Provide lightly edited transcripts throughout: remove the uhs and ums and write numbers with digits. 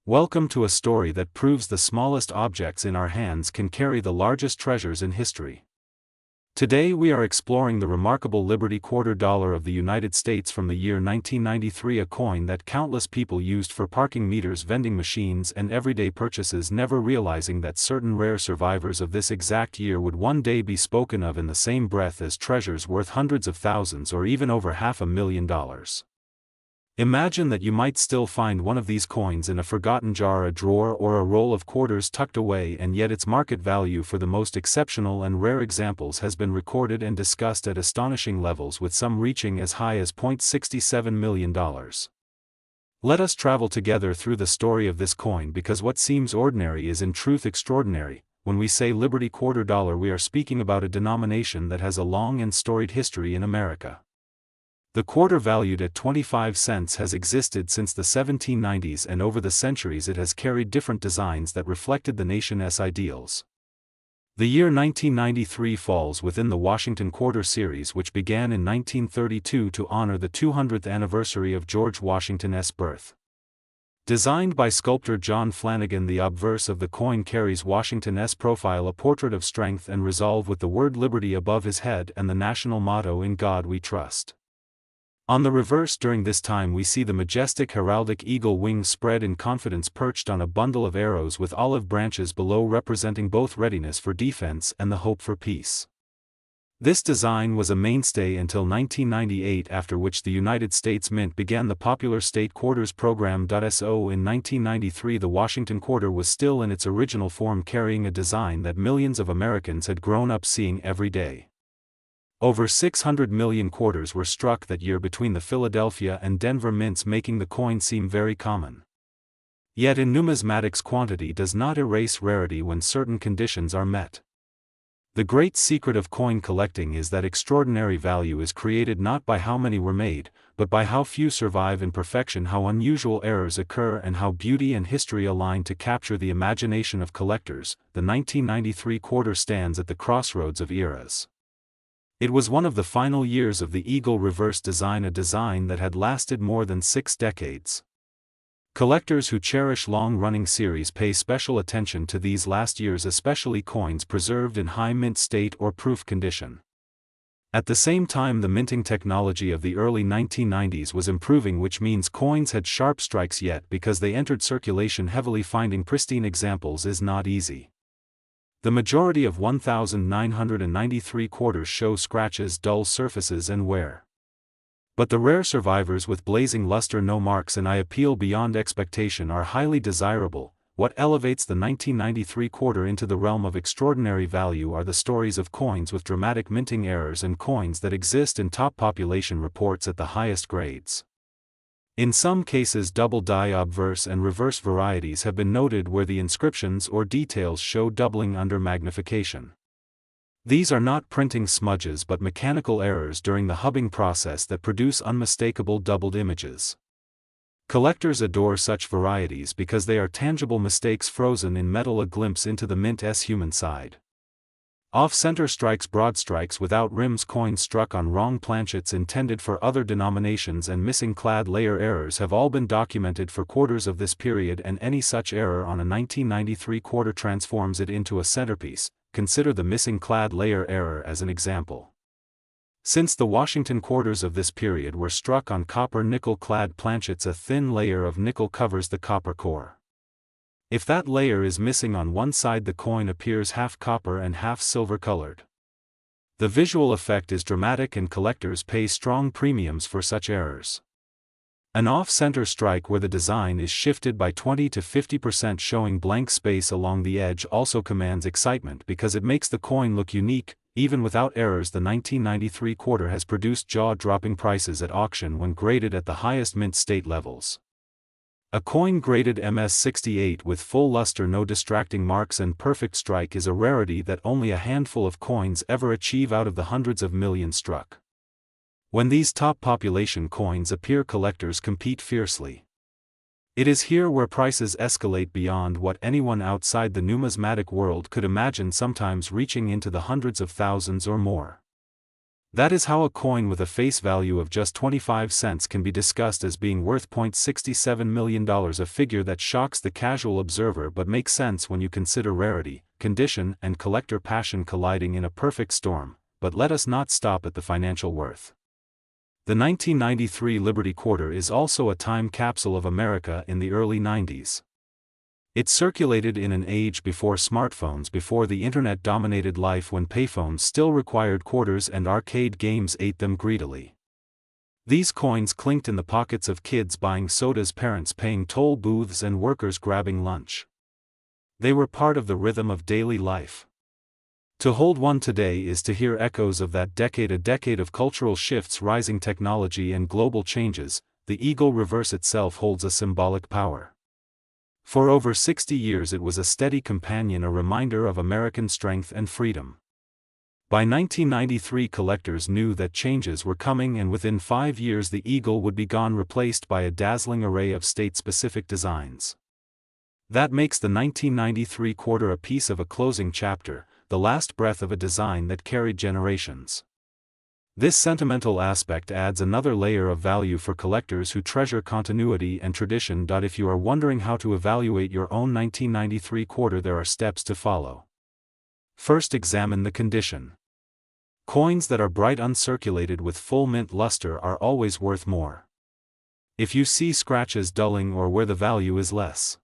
Welcome to a story that proves the smallest objects in our hands can carry the largest treasures in history. Today we are exploring the remarkable Liberty Quarter Dollar of the United States from the year 1993, a coin that countless people used for parking meters, vending machines, and everyday purchases, never realizing that certain rare survivors of this exact year would one day be spoken of in the same breath as treasures worth hundreds of thousands or even over $500,000. Imagine that you might still find one of these coins in a forgotten jar, a drawer, or a roll of quarters tucked away, and yet its market value for the most exceptional and rare examples has been recorded and discussed at astonishing levels, with some reaching as high as $0.67 million. Let us travel together through the story of this coin, because what seems ordinary is in truth extraordinary. When we say Liberty Quarter Dollar, we are speaking about a denomination that has a long and storied history in America. The quarter, valued at 25 cents, has existed since the 1790s, and over the centuries it has carried different designs that reflected the nation's ideals. The year 1993 falls within the Washington Quarter series, which began in 1932 to honor the 200th anniversary of George Washington's birth. Designed by sculptor John Flanagan, the obverse of the coin carries Washington's profile, a portrait of strength and resolve with the word liberty above his head and the national motto, "In God We Trust." On the reverse, during this time, we see the majestic heraldic eagle, wings spread in confidence, perched on a bundle of arrows with olive branches below, representing both readiness for defense and the hope for peace. This design was a mainstay until 1998, after which the United States Mint began the popular state quarters program. So in 1993 the Washington Quarter was still in its original form, carrying a design that millions of Americans had grown up seeing every day. Over 600 million quarters were struck that year between the Philadelphia and Denver mints, making the coin seem very common. Yet in numismatics, quantity does not erase rarity when certain conditions are met. The great secret of coin collecting is that extraordinary value is created not by how many were made, but by how few survive in perfection, how unusual errors occur, and how beauty and history align to capture the imagination of collectors. The 1993 quarter stands at the crossroads of eras. It was one of the final years of the eagle reverse design, a design that had lasted more than 6 decades. Collectors who cherish long-running series pay special attention to these last years, especially coins preserved in high mint state or proof condition. At the same time, the minting technology of the early 1990s was improving, which means coins had sharp strikes, yet because they entered circulation heavily, finding pristine examples is not easy. The majority of 1,993 quarters show scratches, dull surfaces, and wear. But the rare survivors with blazing luster, no marks, and eye appeal beyond expectation are highly desirable. What elevates the 1993 quarter into the realm of extraordinary value are the stories of coins with dramatic minting errors and coins that exist in top population reports at the highest grades. In some cases, double die obverse and reverse varieties have been noted, where the inscriptions or details show doubling under magnification. These are not printing smudges but mechanical errors during the hubbing process that produce unmistakable doubled images. Collectors adore such varieties because they are tangible mistakes frozen in metal, a glimpse into the mint's human side. Off-center strikes, broad strikes without rims, coins struck on wrong planchets intended for other denominations, and missing clad layer errors have all been documented for quarters of this period, and any such error on a 1993 quarter transforms it into a centerpiece. Consider the missing clad layer error as an example. Since the Washington quarters of this period were struck on copper nickel clad planchets, a thin layer of nickel covers the copper core. If that layer is missing on one side, the coin appears half copper and half silver colored. The visual effect is dramatic, and collectors pay strong premiums for such errors. An off-center strike where the design is shifted by 20 to 50%, showing blank space along the edge, also commands excitement because it makes the coin look unique. Even without errors, the 1993 quarter has produced jaw-dropping prices at auction when graded at the highest mint state levels. A coin graded MS-68 with full luster, no distracting marks, and perfect strike is a rarity that only a handful of coins ever achieve out of the hundreds of millions struck. When these top population coins appear, collectors compete fiercely. It is here where prices escalate beyond what anyone outside the numismatic world could imagine, sometimes reaching into the hundreds of thousands or more. That is how a coin with a face value of just 25 cents can be discussed as being worth $0.67 million, a figure that shocks the casual observer but makes sense when you consider rarity, condition, and collector passion colliding in a perfect storm. But let us not stop at the financial worth. The 1993 Liberty Quarter is also a time capsule of America in the early 90s. It circulated in an age before smartphones, before the internet dominated life, when payphones still required quarters and arcade games ate them greedily. These coins clinked in the pockets of kids buying sodas, parents paying toll booths, and workers grabbing lunch. They were part of the rhythm of daily life. To hold one today is to hear echoes of that decade, a decade of cultural shifts, rising technology, and global changes. The eagle reverse itself holds a symbolic power. For over 60 years it was a steady companion, a reminder of American strength and freedom. By 1993 collectors knew that changes were coming, and within 5 years the eagle would be gone, replaced by a dazzling array of state-specific designs. That makes the 1993 quarter a piece of a closing chapter, the last breath of a design that carried generations. This sentimental aspect adds another layer of value for collectors who treasure continuity and tradition. If you are wondering how to evaluate your own 1993 quarter, there are steps to follow. First, examine the condition. Coins that are bright, uncirculated, with full mint luster are always worth more. If you see scratches, dulling, or where the value is less.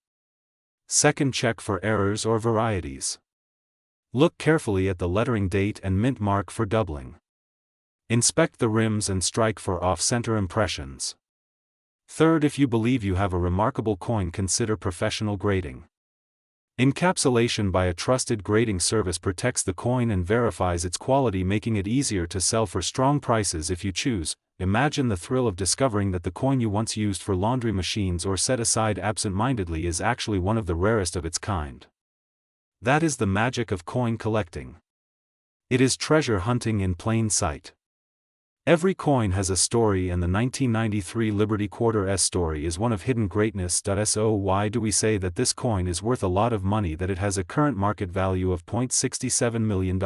Second, check for errors or varieties. Look carefully at the lettering, date, and mint mark for doubling. Inspect the rims and strike for off-center impressions. Third, if you believe you have a remarkable coin, consider professional grading. Encapsulation by a trusted grading service protects the coin and verifies its quality, making it easier to sell for strong prices if you choose. Imagine the thrill of discovering that the coin you once used for laundry machines or set aside absent-mindedly is actually one of the rarest of its kind. That is the magic of coin collecting. It is treasure hunting in plain sight. Every coin has a story, and the 1993 Liberty Quarter's story is one of hidden greatness. So why do we say that this coin is worth a lot of money, that it has a current market value of $0.67 million?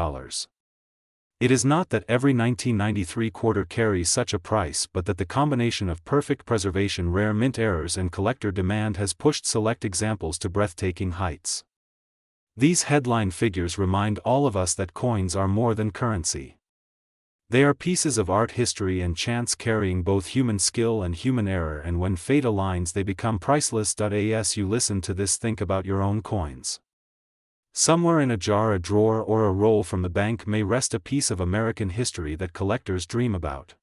It is not that every 1993 quarter carries such a price, but that the combination of perfect preservation, rare mint errors, and collector demand has pushed select examples to breathtaking heights. These headline figures remind all of us that coins are more than currency. They are pieces of art, history, and chance, carrying both human skill and human error, and when fate aligns they become priceless. As you listen to this, think about your own coins. Somewhere in a jar, a drawer, or a roll from the bank may rest a piece of American history that collectors dream about.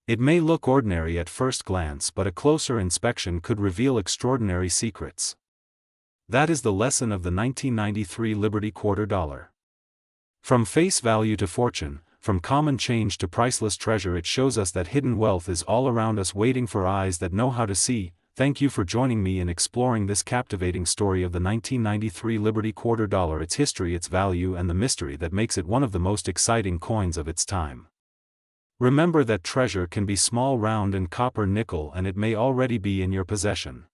It may look ordinary at first glance, but a closer inspection could reveal extraordinary secrets. That is the lesson of the 1993 Liberty Quarter Dollar. From face value to fortune, from common change to priceless treasure, it shows us that hidden wealth is all around us, waiting for eyes that know how to see. Thank you for joining me in exploring this captivating story of the 1993 Liberty Quarter Dollar, its history, its value, and the mystery that makes it one of the most exciting coins of its time. Remember that treasure can be small, round, and copper, nickel, and it may already be in your possession.